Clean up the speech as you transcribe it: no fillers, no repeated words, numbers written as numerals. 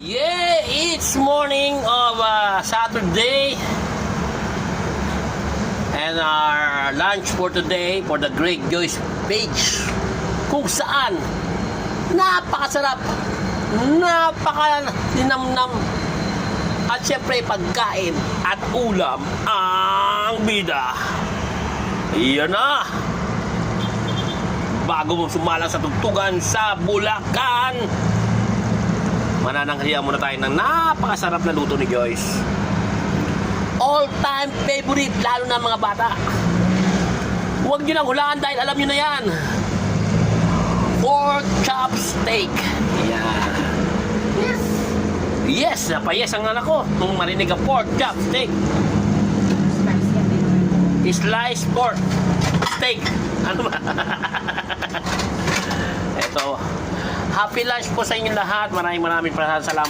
Yeah, it's morning of Saturday, and our lunch for today for the Great Joyce page, kung saan napakasarap, napaka-ninamnam, at syempre pagkain at ulam ang bida. Iyan na, bago mo sumalang sa tugtugan sa Bulacan, manananghalian muna tayo ng napakasarap na luto ni Joyce. All-time favorite, lalo na mga bata. Huwag nyo nang hulaan dahil alam nyo na yan. Pork chop steak. Yan. Yes, napayes ang anak ko nung marinig ang pork chop steak. Sliced pork steak. Ano ba? Ito. Happy lunch po sa inyo lahat. Maraming salamat.